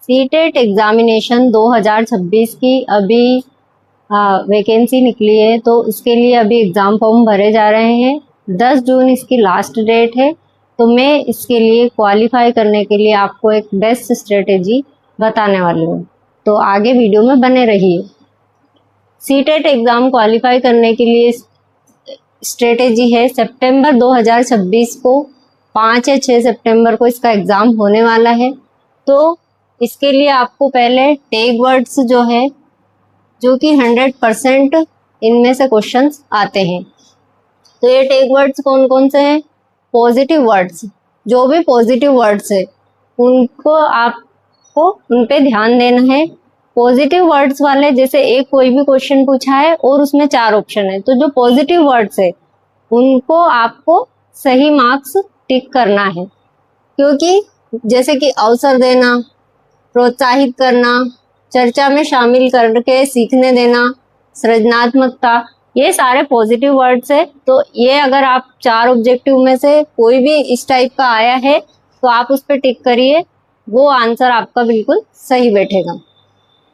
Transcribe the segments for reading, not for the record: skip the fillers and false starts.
CTET examination 2026 की अभी vacancy निकली है, तो इसके लिए अभी एग्ज़ाम फॉर्म भरे जा रहे हैं। 10 जून इसकी लास्ट डेट है। तो मैं इसके लिए क्वालिफाई करने के लिए आपको एक बेस्ट स्ट्रेटेजी बताने वाली हूँ, तो आगे वीडियो में बने रहिए। सीटेट एग्ज़ाम क्वालिफाई करने के लिए स्ट्रेटेजी है, सितंबर 2026 को 5 या 6 सितंबर को इसका एग्ज़ाम होने वाला है। तो इसके लिए आपको पहले टैग वर्ड्स जो है, जो कि 100% इनमें से क्वेश्चंस आते हैं। तो ये टैग वर्ड्स कौन कौन से हैं? पॉजिटिव वर्ड्स, जो भी पॉजिटिव वर्ड्स है उनको आपको उन पे ध्यान देना है। पॉजिटिव वर्ड्स वाले, जैसे एक कोई भी क्वेश्चन पूछा है और उसमें 4 ऑप्शन है, तो जो पॉजिटिव वर्ड्स है उनको आपको सही मार्क्स टिक करना है। क्योंकि जैसे कि अवसर देना, प्रोत्साहित करना, चर्चा में शामिल करके सीखने देना, सृजनात्मकता, ये सारे पॉजिटिव वर्ड्स है। तो ये अगर आप 4 ऑब्जेक्टिव में से कोई भी इस टाइप का आया है तो आप उस पर टिक करिए, वो आंसर आपका बिल्कुल सही बैठेगा।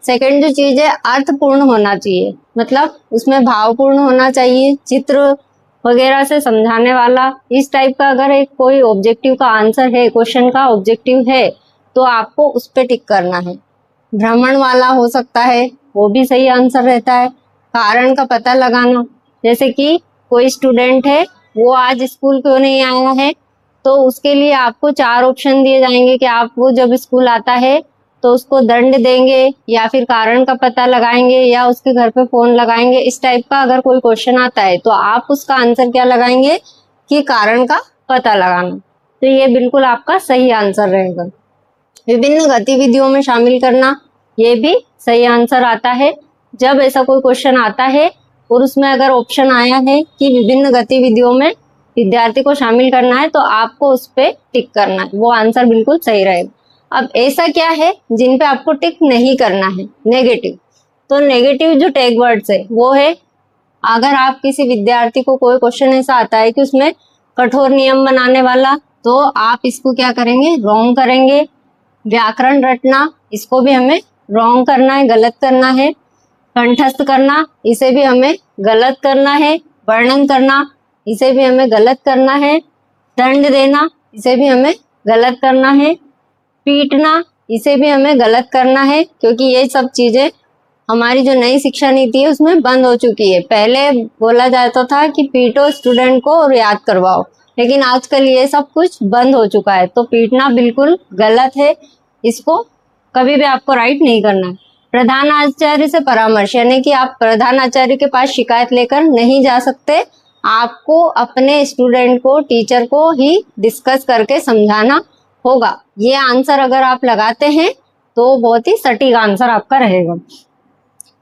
सेकंड जो चीज़ है, अर्थपूर्ण होना चाहिए, मतलब उसमें भावपूर्ण होना चाहिए, चित्र वगैरह से समझाने वाला, इस टाइप का अगर एक कोई ऑब्जेक्टिव का आंसर है, क्वेश्चन का ऑब्जेक्टिव है, तो आपको उस पर टिक करना है। भ्रमण वाला हो सकता है, वो भी सही आंसर रहता है। कारण का पता लगाना, जैसे कि कोई स्टूडेंट है वो आज स्कूल क्यों नहीं आया है, तो उसके लिए आपको 4 ऑप्शन दिए जाएंगे कि आप वो जब स्कूल आता है तो उसको दंड देंगे या फिर कारण का पता लगाएंगे या उसके घर पे फोन लगाएंगे। इस टाइप का अगर कोई क्वेश्चन आता है तो आप उसका आंसर क्या लगाएंगे कि कारण का पता लगाना। तो ये बिल्कुल आपका सही आंसर रहेगा। विभिन्न गतिविधियों में शामिल करना, ये भी सही आंसर आता है। जब ऐसा कोई क्वेश्चन आता है और उसमें अगर ऑप्शन आया है कि विभिन्न गतिविधियों में विद्यार्थी को शामिल करना है, तो आपको उस पर टिक करना है, वो आंसर बिल्कुल सही रहेगा। अब ऐसा क्या है जिन पे आपको टिक नहीं करना है? नेगेटिव। तो नेगेटिव जो टैग वर्ड्स है वो है, अगर आप किसी विद्यार्थी को कोई क्वेश्चन ऐसा आता है कि उसमें कठोर नियम बनाने वाला, तो आप इसको क्या करेंगे? रॉन्ग करेंगे। व्याकरण रटना, इसको भी हमें रॉन्ग करना है, गलत करना है। कंठस्थ करना, इसे भी हमें गलत करना है। वर्णन करना, इसे भी हमें गलत करना है। दंड देना, इसे भी हमें गलत करना है। पीटना, इसे भी हमें गलत करना है, क्योंकि ये सब चीजें हमारी जो नई शिक्षा नीति है उसमें बंद हो चुकी है। पहले बोला जाता था कि पीटो स्टूडेंट को और याद करवाओ, लेकिन आजकल ये सब कुछ बंद हो चुका है। तो पीटना बिल्कुल गलत है, इसको कभी भी आपको राइट नहीं करना है। प्रधान आचार्य से परामर्श, यानी कि आप प्रधान आचार्य के पास शिकायत लेकर नहीं जा सकते, आपको अपने स्टूडेंट को, टीचर को ही डिस्कस करके समझाना होगा। ये आंसर अगर आप लगाते हैं तो बहुत ही सटीक आंसर आपका रहेगा।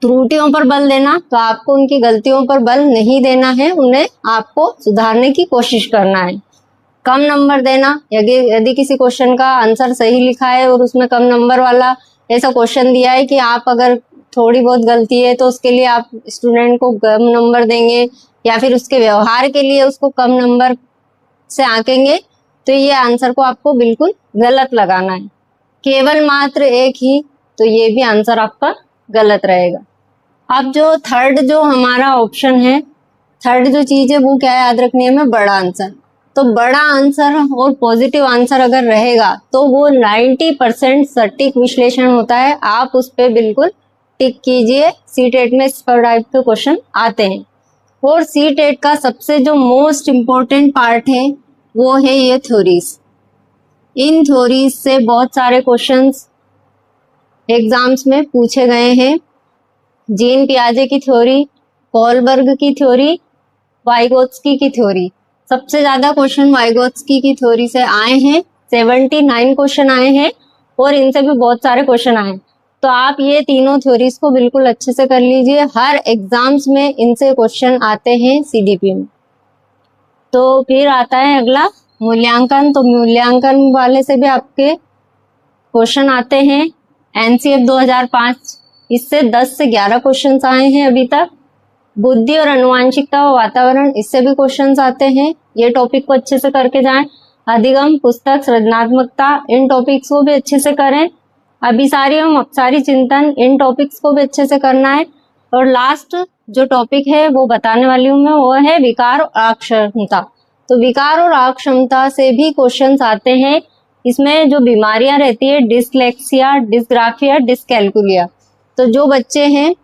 त्रुटियों पर बल देना, तो आपको उनकी गलतियों पर बल नहीं देना है, उन्हें आपको सुधारने की कोशिश करना है। कम नंबर देना, यदि किसी क्वेश्चन का आंसर सही लिखा है और उसमें कम नंबर वाला ऐसा क्वेश्चन दिया है कि आप अगर थोड़ी बहुत गलती है तो उसके लिए आप स्टूडेंट को कम नंबर देंगे या फिर उसके व्यवहार के लिए उसको कम नंबर से आंकेंगे, तो ये आंसर को आपको बिल्कुल गलत लगाना है। केवल मात्र एक ही, तो ये भी आंसर आपका गलत रहेगा। अब जो थर्ड जो हमारा ऑप्शन है, थर्ड जो चीज है वो क्या याद रखनी है हमें? बड़ा आंसर। तो बड़ा आंसर और पॉजिटिव आंसर अगर रहेगा तो वो 90% सटीक विश्लेषण होता है। आप उस पर बिल्कुल टिक कीजिए। सीटेट में इस टाइप के क्वेश्चन आते हैं। और सीटेट का सबसे जो मोस्ट इम्पोर्टेंट पार्ट है वो है ये थ्योरीज। इन थ्योरीज से बहुत सारे क्वेश्चंस एग्जाम्स में पूछे गए हैं। जीन पियाजे की थ्योरी, कोलबर्ग की थ्योरी, वाइगोत्स्की की थ्योरी। सबसे ज्यादा क्वेश्चन वाइगोत्स्की की थ्योरी से आए हैं, 79 क्वेश्चन आए हैं और इनसे भी बहुत सारे क्वेश्चन आए हैं। तो आप ये तीनों थ्योरीज को बिल्कुल अच्छे से कर लीजिए। हर एग्जाम्स में इनसे क्वेश्चन आते हैं सीडीपी में। तो फिर आता है अगला मूल्यांकन। तो मूल्यांकन वाले से भी आपके क्वेश्चन आते हैं। एनसीएफ 2005, इससे 10 से 11 क्वेश्चन आए हैं अभी तक। बुद्धि और अनुवांशिकता व वातावरण, इससे भी क्वेश्चंस आते हैं। ये टॉपिक को अच्छे से करके जाएं। अधिगम, पुस्तक, सृजनात्मकता, इन टॉपिक्स को भी अच्छे से करें। अभिसारी एवं अपसारी चिंतन, इन टॉपिक्स को भी अच्छे से करना है। और लास्ट जो टॉपिक है वो बताने वाली हूँ मैं, वो है विकार और अक्षमता। तो विकार और अक्षमता से भी क्वेश्चंस आते हैं। इसमें जो बीमारियां रहती है, डिसलेक्सिया, डिसग्राफिया, डिसकैलकुलिया। तो जो बच्चे हैं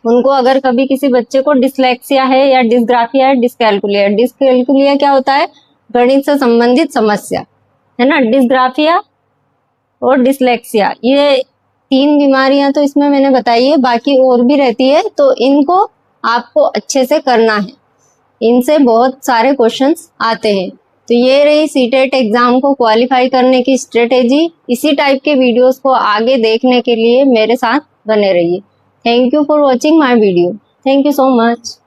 उनको अगर कभी किसी बच्चे को डिसलेक्सिया है या डिसग्राफिया है, डिसकैलकुलिया, डिसकैलकुलिया क्या होता है, गणित से संबंधित समस्या है ना। डिसग्राफिया और डिसलेक्सिया, ये 3 बीमारियां तो इसमें मैंने बताई है, बाकी और भी रहती है। तो इनको आपको अच्छे से करना है, इनसे बहुत सारे क्वेश्चंस आते हैं। तो ये रही सीटेट एग्जाम को क्वालिफाई करने की स्ट्रेटेजी। इसी टाइप के वीडियोस को आगे देखने के लिए मेरे साथ बने रहिए। Thank you for watching my video. Thank you so much.